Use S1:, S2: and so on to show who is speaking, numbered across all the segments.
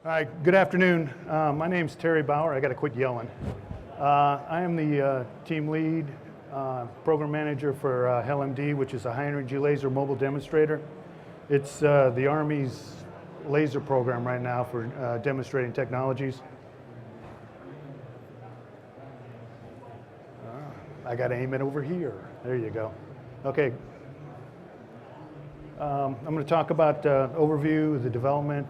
S1: All right, good afternoon. My name's Terry Bauer. I got to quit yelling. I am the team lead program manager for HEL MD, which is a high energy laser mobile demonstrator. It's the Army's laser program right now for demonstrating technologies. I got to aim it over here. There you go. Okay. I'm going to talk about overview, the development,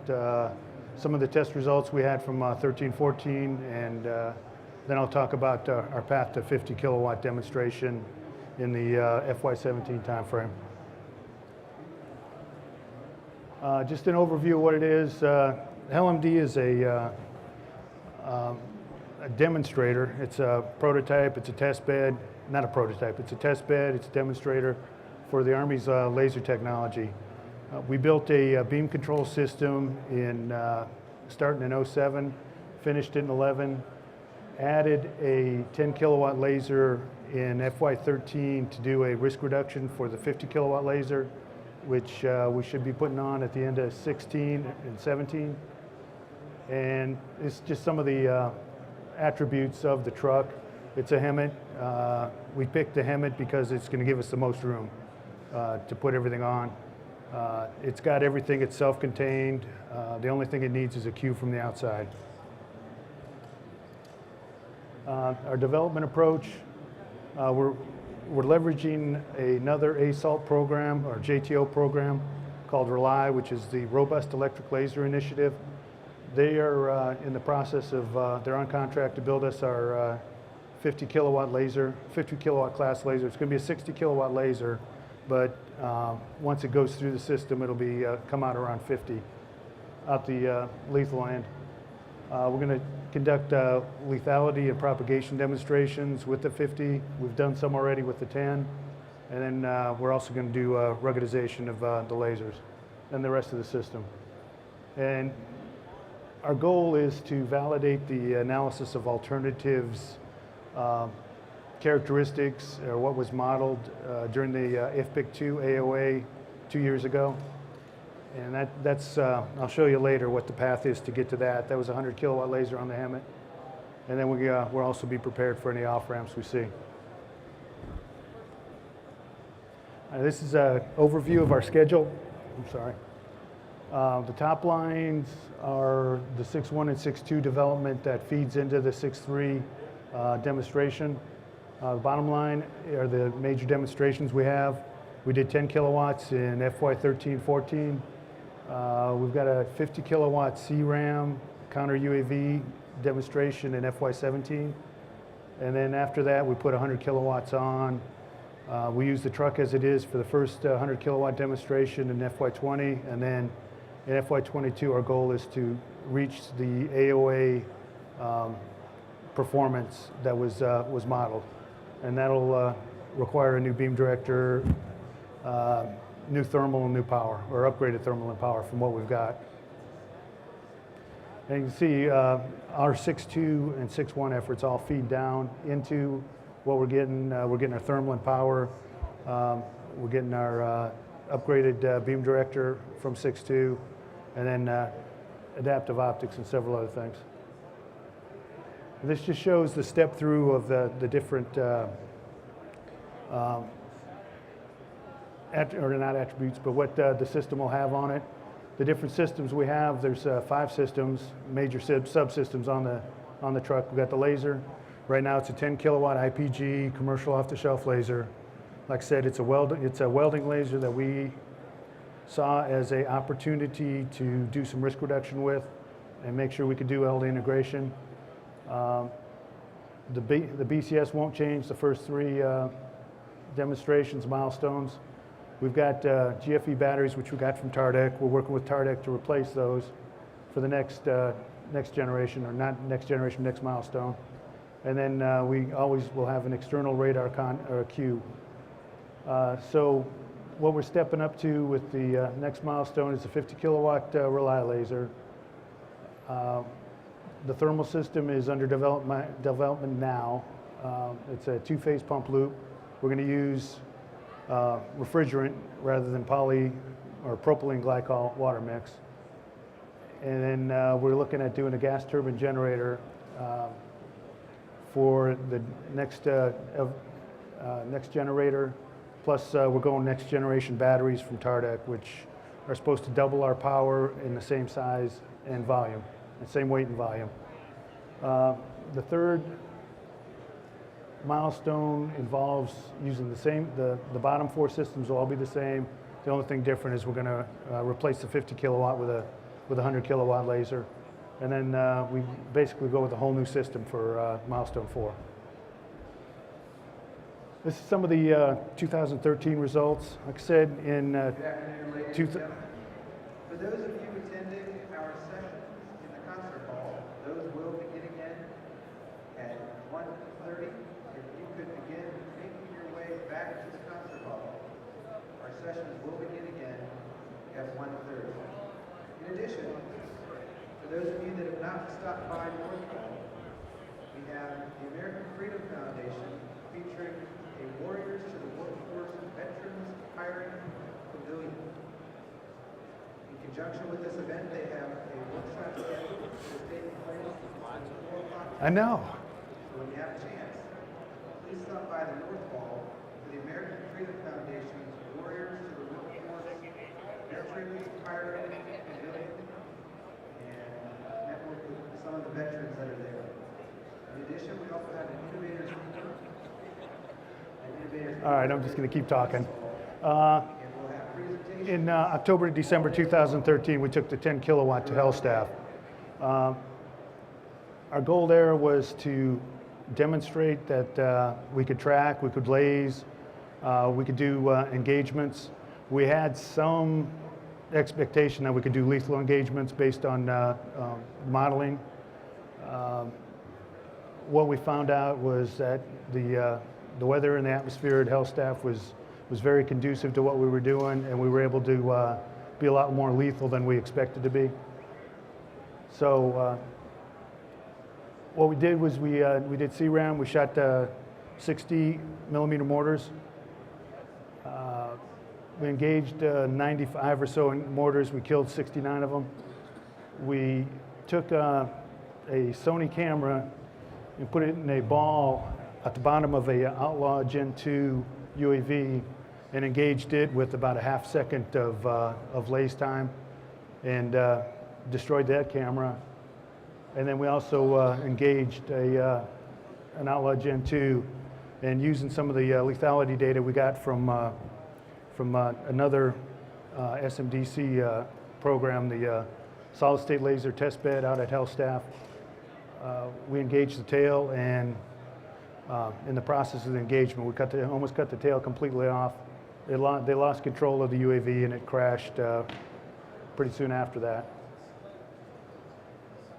S1: some of the test results we had from 13-14, and then I'll talk about our path to 50 kilowatt demonstration in the FY17 timeframe. Just an overview of what it is. HEL MD is a demonstrator. It's a prototype, it's a test bed, not a prototype, it's a test bed, it's a demonstrator for the Army's laser technology. We built a beam control system starting in 07, finished in 11, added a 10 kilowatt laser in FY13 to do a risk reduction for the 50 kilowatt laser, which we should be putting on at the end of 16 and 17. And it's just some of the attributes of the truck. It's a HEMT. We picked the HEMT because it's going to give us the most room to put everything on. It's got everything, it's self-contained. The only thing it needs is a cue from the outside. Our development approach, we're leveraging another ASALT program, or JTO program, called RELY, which is the Robust Electric Laser Initiative. They are in the process of, they're on contract to build us our 50 kilowatt laser, 50 kilowatt class laser. It's going to be a 60 kilowatt laser, but once it goes through the system, it'll be come out around 50 out the lethal end. We're going to conduct lethality and propagation demonstrations with the 50. We've done some already with the 10. And then we're also going to do ruggedization of the lasers and the rest of the system. And our goal is to validate the analysis of alternatives, characteristics, or what was modeled during the FPIC-2 AOA 2 years ago. And that's I'll show you later what the path is to get to that. That was a 100 kilowatt laser on the HEMT. And then we'll also be prepared for any off-ramps we see. This is an overview of our schedule. I'm sorry. The top lines are the 6.1 and 6.2 development that feeds into the 6.3 demonstration. The bottom line are the major demonstrations we have. We did 10 kilowatts in FY13-14. We've got a 50 kilowatt CRAM counter UAV demonstration in FY17. And then after that, we put 100 kilowatts on. We use the truck as it is for the first 100 kilowatt demonstration in FY20. And then in FY22, our goal is to reach the AOA performance that was modeled. And that'll require a new beam director, new thermal and new power, or upgraded thermal and power from what we've got. And you can see our 6.2 and 6.1 efforts all feed down into what we're getting. We're getting our thermal and power. We're getting our upgraded beam director from 6.2, and then adaptive optics and several other things. This just shows the step through of the different, or not attributes, but what the system will have on it. The different systems we have, there's 5 systems, major subsystems on the truck. We've got the laser. Right now it's a 10 kilowatt IPG commercial off-the-shelf laser. Like I said, it's a welding laser that we saw as an opportunity to do some risk reduction with and make sure we could do LD integration. The BCS won't change the first 3 demonstrations, milestones. We've got GFE batteries, which we got from Tardec. We're working with Tardec to replace those for the next generation, or not next generation, next milestone. And then we always will have an external radar or a cue. So what we're stepping up to with the next milestone is a 50 kilowatt RELY laser. The thermal system is under development now. It's a 2-phase pump loop. We're going to use refrigerant rather than poly or propylene glycol water mix. And then we're looking at doing a gas turbine generator for the next generator. Plus, we're going next generation batteries from Tardec, which are supposed to double our power in the same size and volume, the same weight and volume. The third milestone involves using the same, the bottom four systems will all be the same. The only thing different is we're going to replace the 50 kilowatt with a 100 kilowatt laser. And then we basically go with a whole new system for milestone 4. This is some of the 2013 results. Like I said, in
S2: Good afternoon, ladies and gentlemen. For those of you attending our sessions in the concert hall, those will begin again at 1:30. If you could begin making your way back to the concert hall, our sessions will begin again at 1:30. In addition, for those of you that have not stopped by North Hall, we have the American Freedom Foundation featuring a Warriors to the Workforce Veterans Hiring Pavilion. In conjunction with this event, they have a workshop scheduled that is taking place at 4 o'clock.
S1: I know.
S2: So when you have a chance, please stop by the North Hall for the American Freedom Foundation's Warriors to the Workforce Veterans Hiring Pavilion and network with some of the veterans that are there. In addition, we also have an innovator speaker.
S1: All right, I'm just going to keep talking. In October to December 2013, we took the 10 kilowatt to HEL staff. Our goal there was to demonstrate that we could track, we could laze, we could do engagements. We had some expectation that we could do lethal engagements based on modeling. What we found out was that the weather and the atmosphere at HEL staff was very conducive to what we were doing, and we were able to be a lot more lethal than we expected to be. So what we did was we did CRAM. We shot 60 millimeter mortars. We engaged 95 or so mortars. We killed 69 of them. We took a Sony camera and put it in a ball at the bottom of a Outlaw Gen 2 UAV and engaged it with about a half second of laze time and destroyed that camera. And then we also engaged an Outlaw Gen 2 and using some of the lethality data we got from another SMDC program, the solid state laser test bed out at HEL staff. We engaged the tail, and in the process of the engagement, we almost cut the tail completely off. They lost control of the UAV and it crashed pretty soon after that.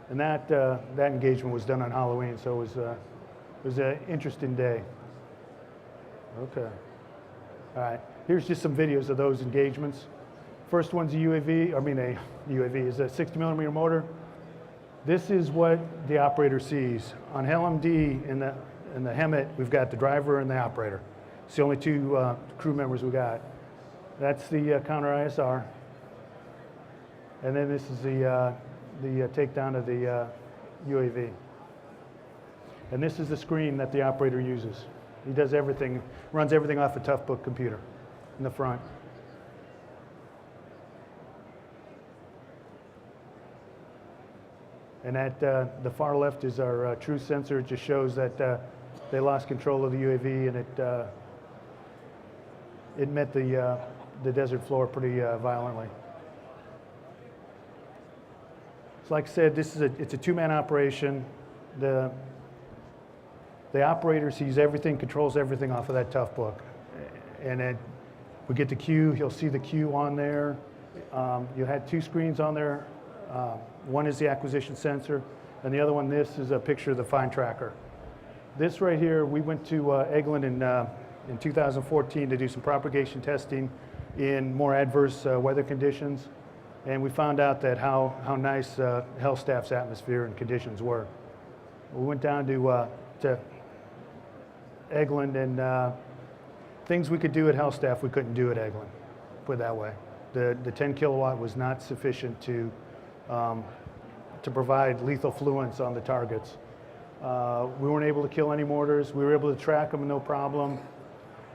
S1: And that engagement was done on Halloween, so it was an interesting day. Okay. All right. Here's just some videos of those engagements. First one's a UAV is a 60 millimeter motor. This is what the operator sees. On HEL MD in the HEMT, we've got the driver and the operator. It's the only two crew members we got. That's the counter ISR. And then this is the takedown of the UAV. And this is the screen that the operator uses. He does everything, runs everything off a Toughbook computer in the front. And at the far left is our truth sensor. It just shows that they lost control of the UAV, and it met the desert floor pretty violently. So like I said, it's a two-man operation. The operator sees everything, controls everything off of that Toughbook. And then we get the cue, he'll see the cue on there. You had two screens on there. One is the acquisition sensor, and the other one, this is a picture of the fine tracker. This right here, we went to Eglin in 2014 to do some propagation testing in more adverse weather conditions, and we found out that how nice HEL staff's atmosphere and conditions were. We went down to Eglin, and things we could do at HEL staff we couldn't do at Eglin, put it that way. The 10 kilowatt was not sufficient to to provide lethal fluence on the targets. We weren't able to kill any mortars. We were able to track them no problem.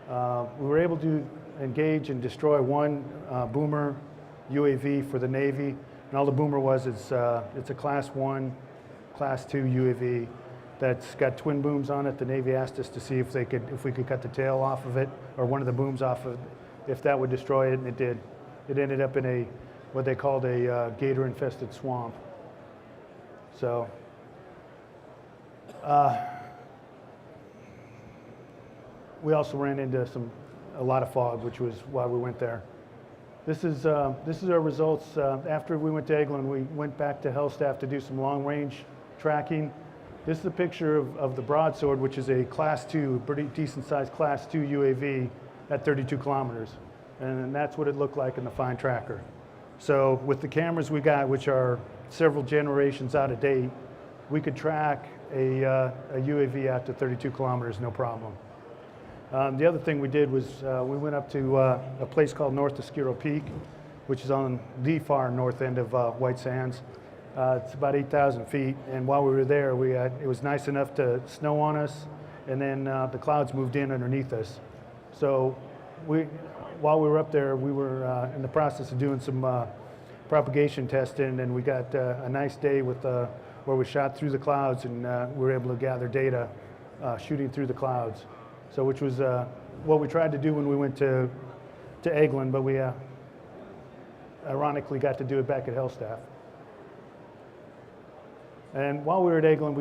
S1: We were able to engage and destroy one Boomer UAV for the Navy. And all the Boomer was, it's a Class 1, Class 2 UAV that's got twin booms on it. The Navy asked us to see if we could cut the tail off of it, or one of the booms off of it, if that would destroy it, and it did. It ended up in what they called a gator-infested swamp. So, we also ran into a lot of fog, which was why we went there. This is our results. After we went to Eglin, we went back to HEL staff to do some long-range tracking. This is a picture of the Broadsword, which is a Class 2, pretty decent-sized Class 2 UAV at 32 kilometers. And that's what it looked like in the Fine Tracker. So with the cameras we got, which are several generations out of date, we could track a UAV out to 32 kilometers, no problem. The other thing we did was we went up to a place called North Oscuro Peak, which is on the far north end of White Sands. It's about 8,000 feet, and while we were there, it was nice enough to snow on us, and then the clouds moved in underneath us. So while we were up there, we were in the process of doing some propagation testing, and we got a nice day where we shot through the clouds, and we were able to gather data shooting through the clouds. So which was what we tried to do when we went to Eglin, but we ironically got to do it back at HEL staff. And while we were at Eglin,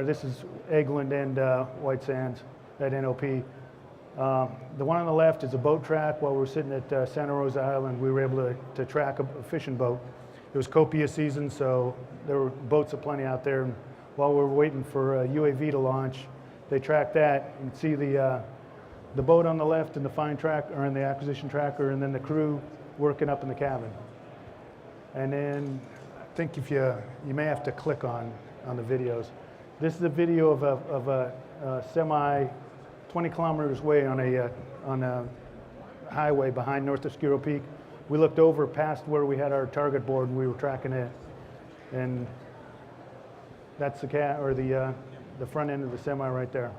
S1: this is Eglin and White Sands at NOP. The one on the left is a boat track. While we were sitting at Santa Rosa Island, we were able to track a fishing boat. It was copia season, so there were boats aplenty out there. And while we were waiting for a UAV to launch, they tracked that. You can see the boat on the left in the Fine Track, or in the Acquisition Tracker, and then the crew working up in the cabin. And then I think you may have to click on the videos. This is a video of a semi 20 kilometers away on a highway behind North Oscuro Peak. We looked over past where we had our target board, and we were tracking it. And that's the front end of the semi right there.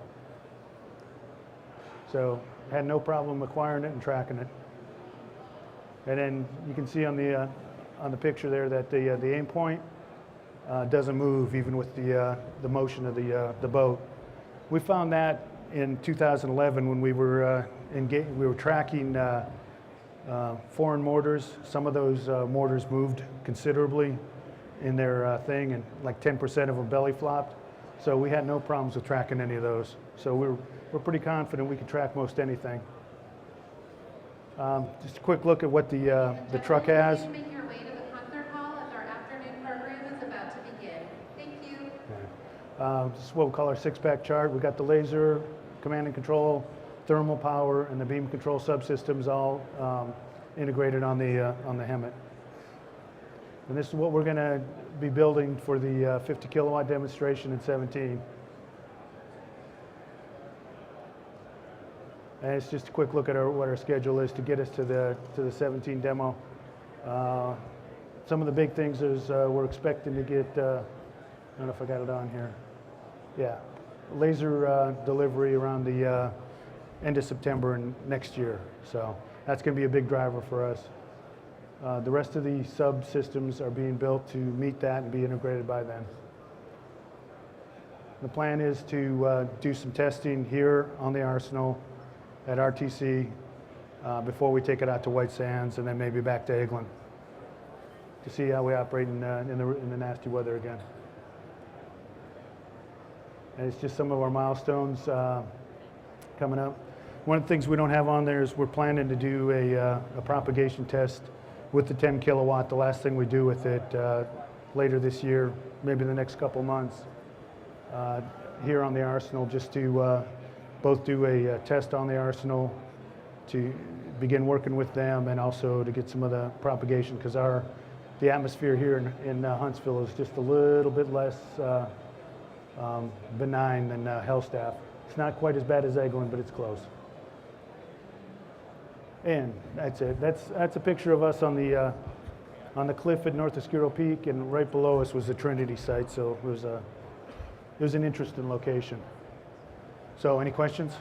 S1: So had no problem acquiring it and tracking it. And then you can see on the picture there that the aim point doesn't move even with the motion of the boat. We found that in 2011 when we were tracking foreign mortars. Some of those mortars moved considerably in their thing, and like 10% of them belly flopped. So we had no problems with tracking any of those. So we're pretty confident we can track most anything. Just a quick look at what the truck has.
S3: Make your way to the concert hall as our afternoon program is about to begin. Thank you.
S1: Yeah. This is what we call our six-pack chart. We've got the laser, command and control, thermal power, and the beam control subsystems all integrated on the HEMT. And this is what we're going to be building for the 50 kilowatt demonstration in 17. And it's just a quick look at what our schedule is to get us to the 17 demo. Some of the big things is we're expecting to get, I don't know if I got it on here. Yeah, laser delivery around the end of September and next year. So that's going to be a big driver for us. The rest of the subsystems are being built to meet that and be integrated by then. The plan is to do some testing here on the Arsenal at RTC before we take it out to White Sands, and then maybe back to Eglin to see how we operate in the nasty weather again. And it's just some of our milestones coming up. One of the things we don't have on there is we're planning to do a propagation test with the 10 kilowatt, the last thing we do with it later this year, maybe the next couple months, here on the Arsenal, just to both do a test on the Arsenal to begin working with them, and also to get some of the propagation, because the atmosphere here in Huntsville is just a little bit less benign than HEL staff. It's not quite as bad as Eglin, but it's close. And that's it. That's a picture of us on the on the cliff at North Oscuro Peak, and right below us was the Trinity site, so it was an interesting location. So any questions?